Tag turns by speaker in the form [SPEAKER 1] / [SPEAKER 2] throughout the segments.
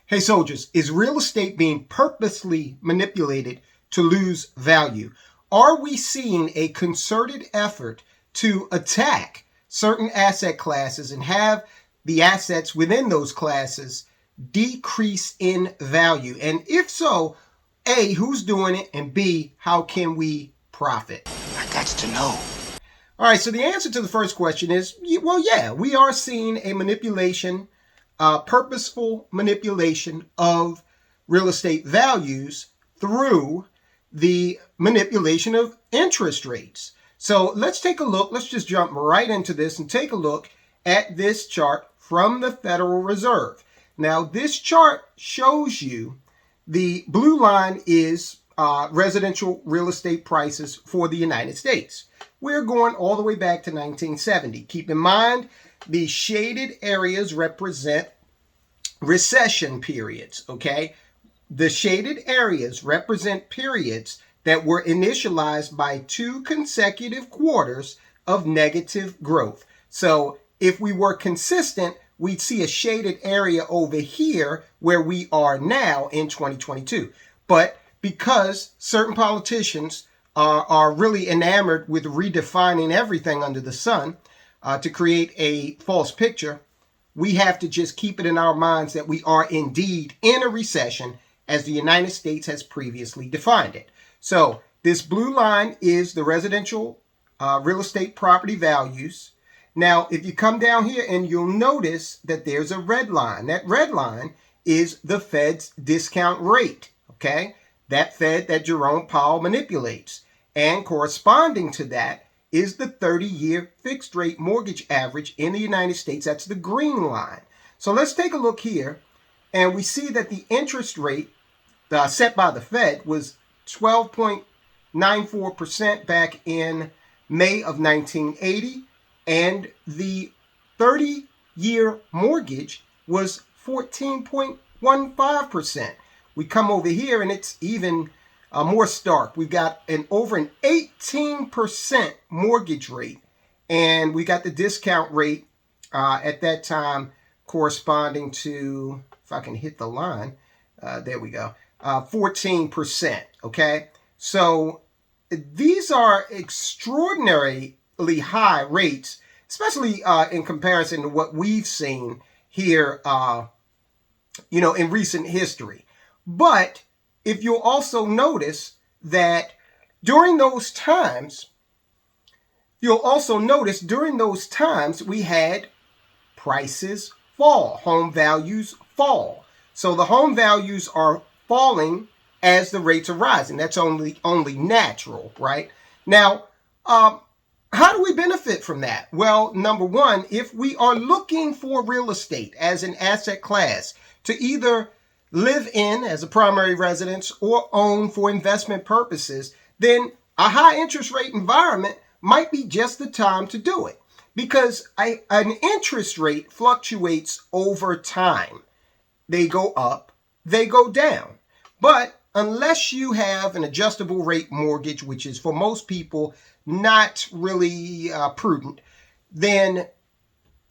[SPEAKER 1] Hey soldiers, is real estate being purposely manipulated to lose value? Are we seeing a concerted effort to attack certain asset classes and have the assets within those classes decrease in value? And if so, A, who's doing it? And B, how can we profit?
[SPEAKER 2] I got to know.
[SPEAKER 1] All right, so the answer to the first question is, well, yeah, we are seeing a manipulation, purposeful manipulation of real estate values through the manipulation of interest rates. So let's take a look. Let's just jump right into this and take a look at this chart from the Federal Reserve. Now, this chart shows you the blue line is residential real estate prices for the United States. We're going all the way back to 1970. Keep in mind, the shaded areas represent recession periods, okay? The shaded areas represent periods that were initialized by 2 consecutive quarters of negative growth. So if we were consistent, we'd see a shaded area over here where we are now in 2022. But because certain politicians are really enamored with redefining everything under the sun to create a false picture, we have to just keep it in our minds that we are indeed in a recession as the United States has previously defined it. So this blue line is the residential real estate property values. Now, if you come down here and you'll notice that there's a red line. That red line is the Fed's discount rate, okay? That Fed that Jerome Powell manipulates. And corresponding to that is the 30-year fixed rate mortgage average in the United States. That's the green line. So let's take a look here. And we see that the interest rate set by the Fed was 12.94% back in May of 1980. And the 30-year mortgage was 14.15%. We come over here and it's even more stark. We've got over an 18% mortgage rate, and we got the discount rate at that time corresponding to, if I can hit the line, there we go, 14%, okay? So these are extraordinarily high rates, especially in comparison to what we've seen here, in recent history. But if you'll also notice that during those times, we had prices fall, home values fall. So the home values are falling as the rates are rising. That's only natural, right? Now, how do we benefit from that? Well, number one, if we are looking for real estate as an asset class to either live in as a primary residence or own for investment purposes, then a high interest rate environment might be just the time to do it, because an interest rate fluctuates over time. They go up, they go down. But unless you have an adjustable rate mortgage, which is for most people not really prudent, then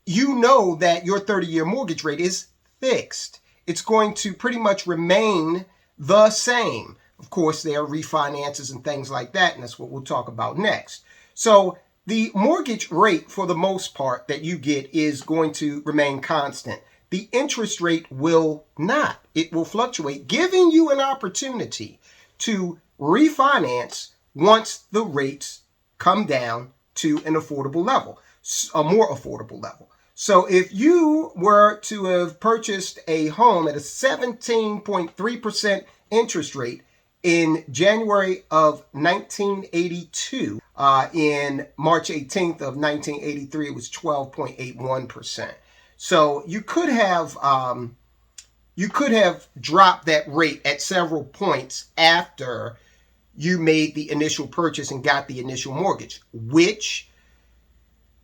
[SPEAKER 1] you know that your 30-year mortgage rate is fixed. It's going to pretty much remain the same. Of course, there are refinances and things like that, and that's what we'll talk about next. So the mortgage rate, for the most part, that you get is going to remain constant. The interest rate will not. It will fluctuate, giving you an opportunity to refinance once the rates come down to an affordable level, a more affordable level. So if you were to have purchased a home at a 17.3% interest rate in January of 1982, in March 18th of 1983, it was 12.81%. So you could have dropped that rate at several points after you made the initial purchase and got the initial mortgage, which,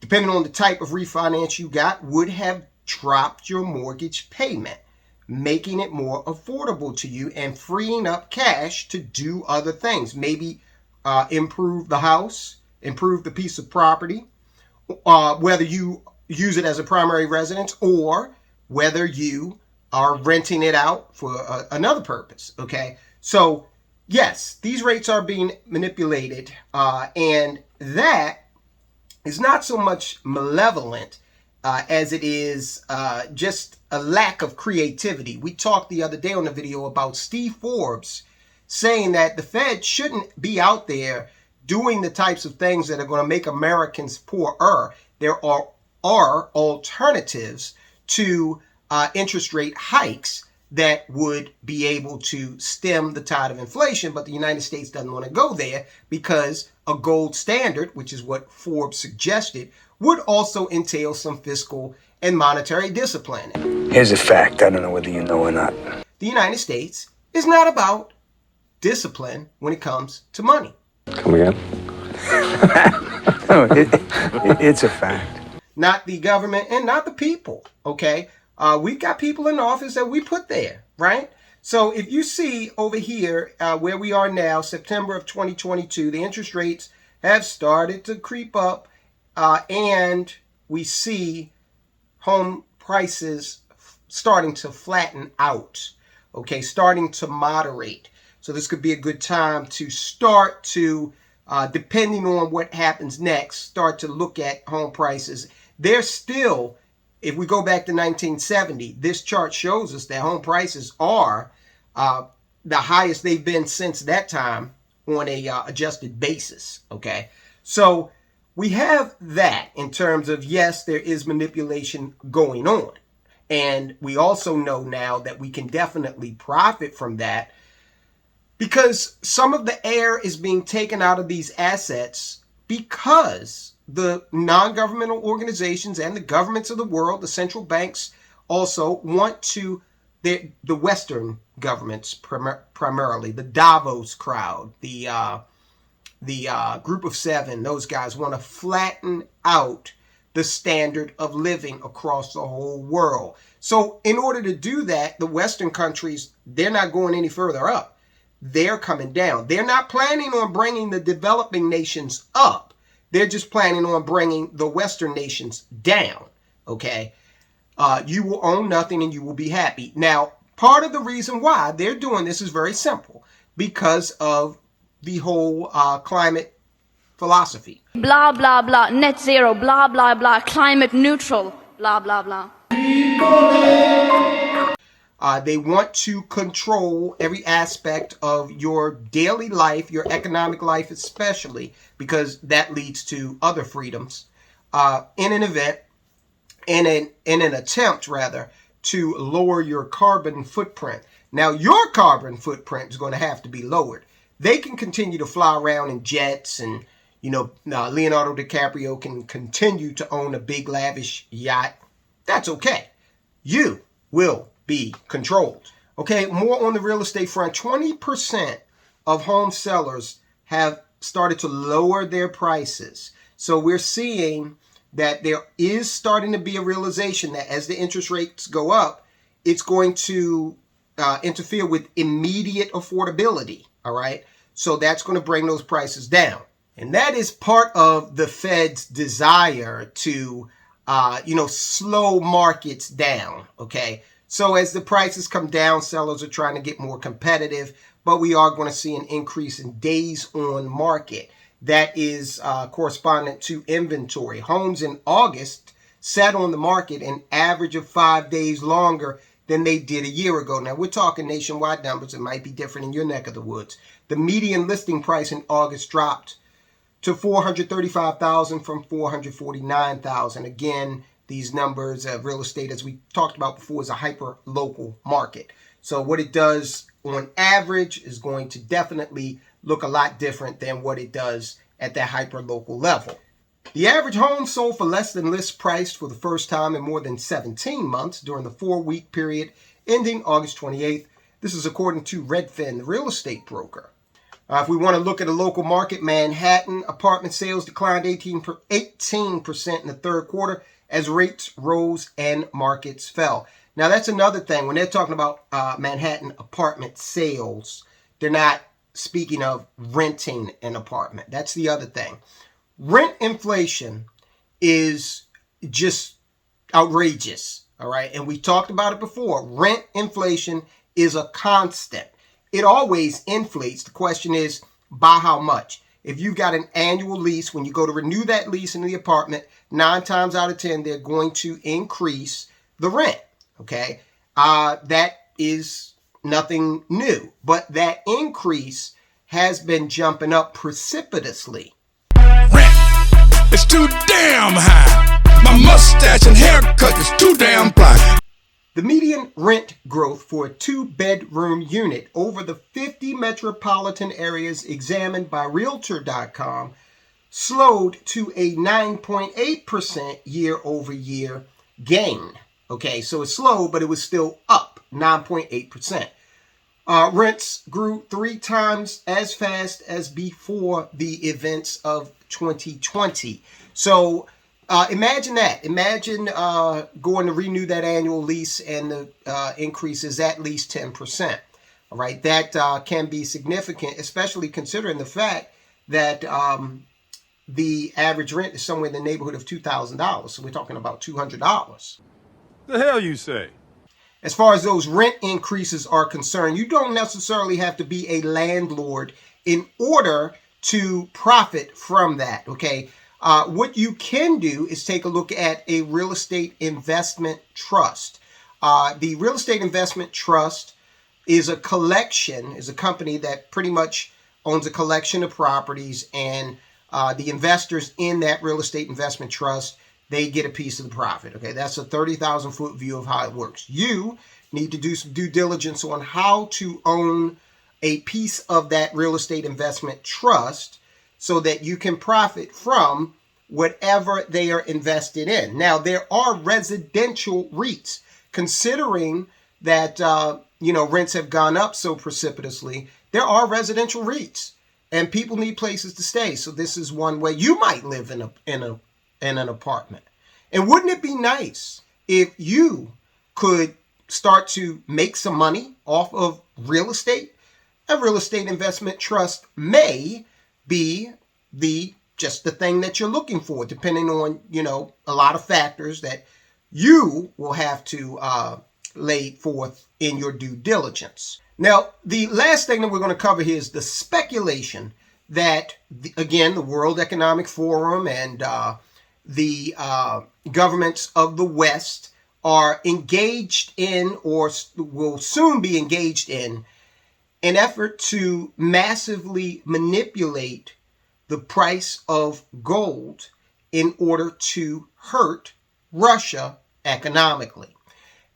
[SPEAKER 1] depending on the type of refinance you got, would have dropped your mortgage payment, making it more affordable to you and freeing up cash to do other things. Maybe improve the house, improve the piece of property, whether you use it as a primary residence or whether you are renting it out for another purpose. Okay, so yes, these rates are being manipulated, and that is not so much malevolent as it is just a lack of creativity. We talked the other day on the video about Steve Forbes saying that the Fed shouldn't be out there doing the types of things that are going to make Americans poorer. There are alternatives to interest rate hikes that would be able to stem the tide of inflation, but the United States doesn't want to go there because a gold standard, which is what Forbes suggested, would also entail some fiscal and monetary discipline.
[SPEAKER 2] Here's a fact, I don't know whether you know or not.
[SPEAKER 1] The United States is not about discipline when it comes to money.
[SPEAKER 2] Come again? No, it's a fact.
[SPEAKER 1] Not the government and not the people, okay? We've got people in office that we put there, right? So if you see over here where we are now, September of 2022, the interest rates have started to creep up, and we see home prices starting to flatten out, okay, starting to moderate. So this could be a good time to start to, depending on what happens next, start to look at home prices. They're still, if we go back to 1970, this chart shows us that home prices are the highest they've been since that time on a adjusted basis, okay? So we have that in terms of, yes, there is manipulation going on. And we also know now that we can definitely profit from that because some of the air is being taken out of these assets because the non-governmental organizations and the governments of the world, the central banks, also want to, the Western governments primarily, the Davos crowd, the Group of Seven, those guys want to flatten out the standard of living across the whole world. So in order to do that, the Western countries, they're not going any further up. They're coming down. They're not planning on bringing the developing nations up. They're just planning on bringing the Western nations down, okay? You will own nothing and you will be happy. Now, part of the reason why they're doing this is very simple, because of the whole climate philosophy.
[SPEAKER 3] Blah, blah, blah, net zero, blah, blah, blah, climate neutral, blah, blah, blah.
[SPEAKER 1] They want to control every aspect of your daily life, your economic life especially, because that leads to other freedoms in an attempt to lower your carbon footprint. Now, your carbon footprint is going to have to be lowered. They can continue to fly around in jets and, Leonardo DiCaprio can continue to own a big lavish yacht. That's okay. You will be controlled. Okay, more on the real estate front. 20% of home sellers have started to lower their prices. So we're seeing that there is starting to be a realization that as the interest rates go up, it's going to interfere with immediate affordability. All right, so that's going to bring those prices down. And that is part of the Fed's desire to, slow markets down. Okay. So as the prices come down, sellers are trying to get more competitive, but we are going to see an increase in days on market. That is correspondent to inventory. Homes in August sat on the market an average of 5 days longer than they did a year ago. Now, we're talking nationwide numbers. It might be different in your neck of the woods. The median listing price in August dropped to $435,000 from $449,000. Again, these numbers of real estate, as we talked about before, is a hyper-local market. So what it does on average is going to definitely look a lot different than what it does at that hyper-local level. The average home sold for less than list price for the first time in more than 17 months during the 4-week period ending August 28th. This is according to Redfin, the real estate broker. If we want to look at a local market, Manhattan apartment sales declined 18% in the third quarter as rates rose and markets fell. Now, that's another thing. When they're talking about Manhattan apartment sales, they're not speaking of renting an apartment. That's the other thing. Rent inflation is just outrageous. All right. And we talked about it before. Rent inflation is a constant. It always inflates. The question is, by how much? If you've got an annual lease, when you go to renew that lease in the apartment, 9 times out of 10, they're going to increase the rent. Okay. That is nothing new, but that increase has been jumping up precipitously.
[SPEAKER 4] Rent, it's too damn high. My mustache and haircut is too damn fly.
[SPEAKER 1] The median rent growth for a 2-bedroom unit over the 50 metropolitan areas examined by Realtor.com slowed to a 9.8% year-over-year gain. Okay, so it slowed, but it was still up 9.8%. Rents grew 3 times as fast as before the events of 2020. So imagine that. Imagine going to renew that annual lease and the increase is at least 10%. All right, that can be significant, especially considering the fact that the average rent is somewhere in the neighborhood of $2,000. So we're talking about $200.
[SPEAKER 5] The hell you say?
[SPEAKER 1] As far as those rent increases are concerned, you don't necessarily have to be a landlord in order to profit from that, okay? What you can do is take a look at a real estate investment trust. The real estate investment trust is a company that pretty much owns a collection of properties, and the investors in that real estate investment trust, they get a piece of the profit. Okay, that's a 30,000 foot view of how it works. You need to do some due diligence on how to own a piece of that real estate investment trust so that you can profit from whatever they are invested in. Now, there are residential REITs. Considering that rents have gone up so precipitously, there are residential REITs, and people need places to stay. So this is one way you might live in an apartment. And wouldn't it be nice if you could start to make some money off of real estate? A real estate investment trust may be just the thing that you're looking for, depending on, a lot of factors that you will have to lay forth in your due diligence. Now, the last thing that we're going to cover here is the speculation that, again, the World Economic Forum and the governments of the West are engaged in, or will soon be engaged in, an effort to massively manipulate the price of gold in order to hurt Russia economically.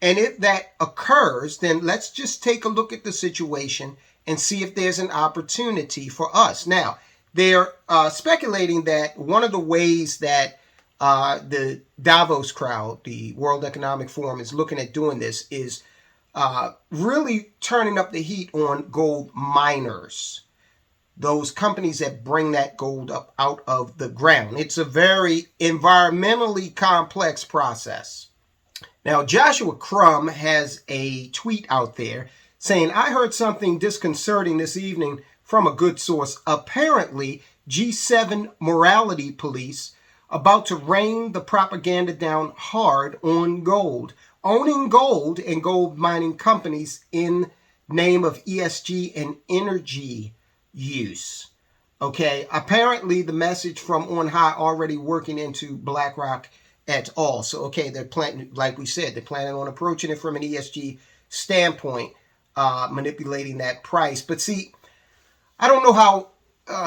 [SPEAKER 1] And if that occurs, then let's just take a look at the situation and see if there's an opportunity for us. Now, they're speculating that one of the ways that the Davos crowd, the World Economic Forum, is looking at doing this is really turning up the heat on gold miners, those companies that bring that gold up out of the ground. It's a very environmentally complex process. Now, Joshua Crum has a tweet out there saying, "I heard something disconcerting this evening from a good source. Apparently, G7 morality police about to rain the propaganda down hard on gold, owning gold and gold mining companies in name of ESG and energy use." Okay, apparently the message from on high already working into BlackRock at all. So, okay, they're planning, like we said, they're planning on approaching it from an ESG standpoint, manipulating that price. But see, I don't know how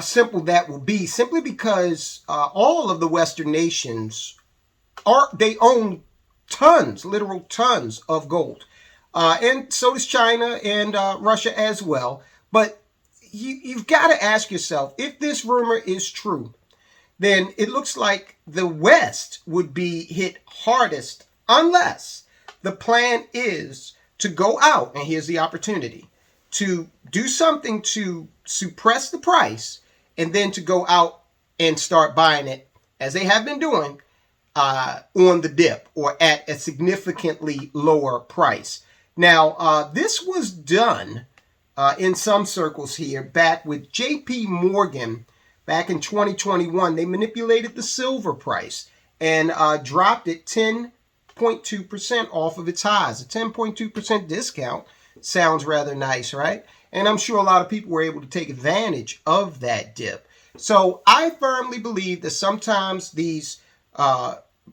[SPEAKER 1] simple that will be, simply because all of the Western nations they own tons, literal tons of gold. And so does China and Russia as well. But you've got to ask yourself, if this rumor is true, then it looks like the West would be hit hardest unless the plan is to go out, and here's the opportunity, to do something to suppress the price and then to go out and start buying it, as they have been doing, on the dip or at a significantly lower price. Now, this was done in some circles here back with JP Morgan. Back in 2021, they manipulated the silver price and dropped it 10 10.2% off of its highs. A 10.2% discount sounds rather nice, right? And I'm sure a lot of people were able to take advantage of that dip. So I firmly believe that sometimes these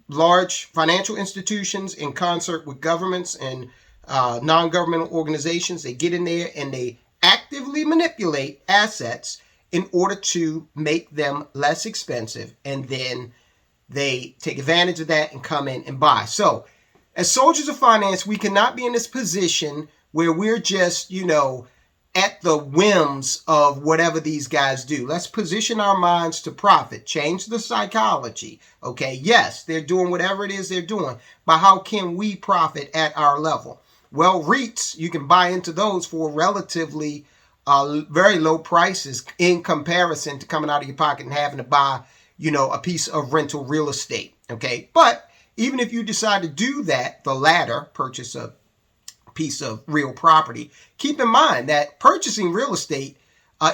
[SPEAKER 1] large financial institutions, in concert with governments and non-governmental organizations, they get in there and they actively manipulate assets in order to make them less expensive, and then they take advantage of that and come in and buy. So as soldiers of finance, we cannot be in this position where we're just, at the whims of whatever these guys do. Let's position our minds to profit, change the psychology. Okay, yes, they're doing whatever it is they're doing, but how can we profit at our level? Well, REITs, you can buy into those for relatively very low prices in comparison to coming out of your pocket and having to buy, a piece of rental real estate. Okay, but even if you decide to do that, the latter, purchase a piece of real property, keep in mind that purchasing real estate,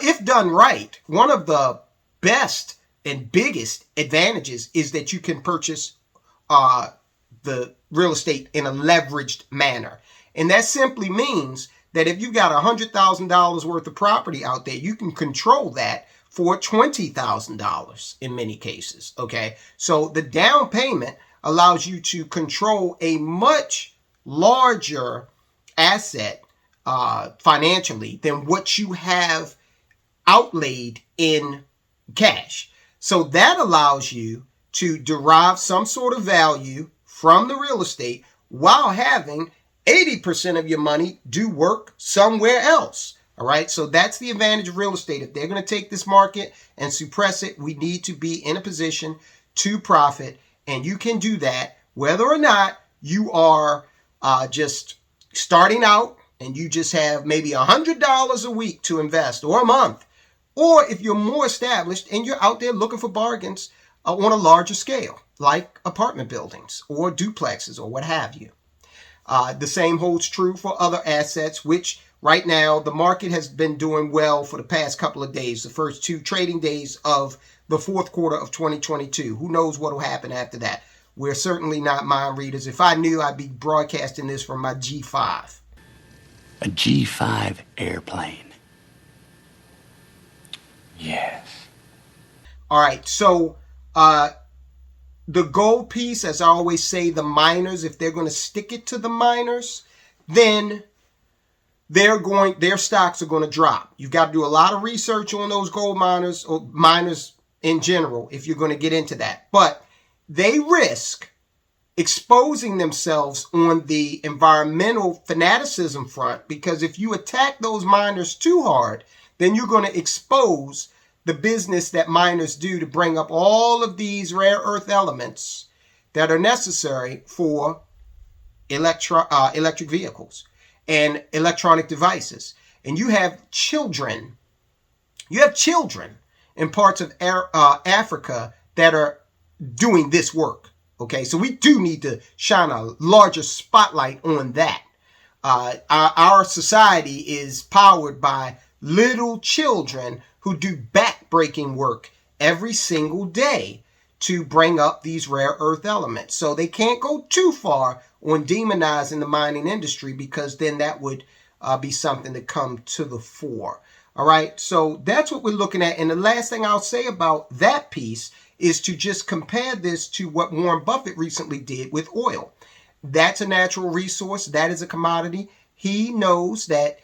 [SPEAKER 1] if done right, one of the best and biggest advantages is that you can purchase the real estate in a leveraged manner. And that simply means that if you've got $100,000 worth of property out there, you can control that for $20,000 in many cases. Okay, so the down payment allows you to control a much larger asset financially than what you have outlaid in cash. So that allows you to derive some sort of value from the real estate while having 80% of your money do work somewhere else. All right, so that's the advantage of real estate. If they're going to take this market and suppress it, we need to be in a position to profit, and you can do that whether or not you are just starting out and you just have maybe $100 a week to invest, or a month, or if you're more established and you're out there looking for bargains on a larger scale, like apartment buildings or duplexes or what have you. The same holds true for other assets, which right now the market has been doing well for the past couple of days, the first 2 trading days of the fourth quarter of 2022. Who knows what will happen after that? We're certainly not mind readers. If I knew, I'd be broadcasting this from my G5.
[SPEAKER 6] A G5 airplane. Yes.
[SPEAKER 1] All right, so the gold piece, as I always say, the miners, if they're going to stick it to the miners, then their stocks are going to drop. You've got to do a lot of research on those gold miners, or miners in general, if you're going to get into that. But they risk exposing themselves on the environmental fanaticism front, because if you attack those miners too hard, then you're going to expose the business that miners do to bring up all of these rare earth elements that are necessary for electric vehicles and electronic devices. And you have children in parts of Africa that are doing this work. Okay, so we do need to shine a larger spotlight on that. Our society is powered by little children who do back-breaking work every single day to bring up these rare earth elements. So they can't go too far on demonizing the mining industry, because then that would be something to come to the fore. All right, so that's what we're looking at. And the last thing I'll say about that piece is to just compare this to what Warren Buffett recently did with oil. That's a natural resource. That is a commodity. He knows that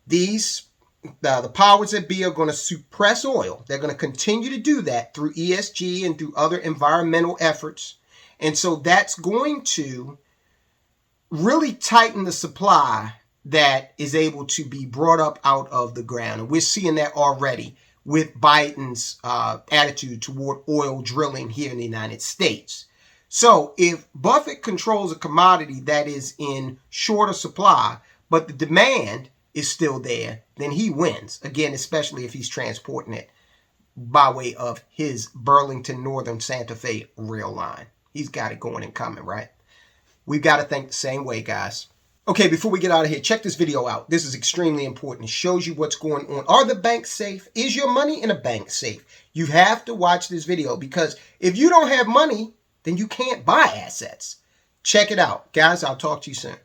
[SPEAKER 1] the powers that be are going to suppress oil. They're going to continue to do that through ESG and through other environmental efforts. And so that's going to really tighten the supply that is able to be brought up out of the ground. And we're seeing that already with Biden's attitude toward oil drilling here in the United States. So if Buffett controls a commodity that is in shorter supply, but the demand is still there, then he wins. Again, especially if he's transporting it by way of his Burlington Northern Santa Fe rail line. He's got it going and coming, right? We've got to think the same way, guys. Okay, before we get out of here, check this video out. This is extremely important. It shows you what's going on. Are the banks safe? Is your money in a bank safe? You have to watch this video, because if you don't have money, then you can't buy assets. Check it out. Guys, I'll talk to you soon.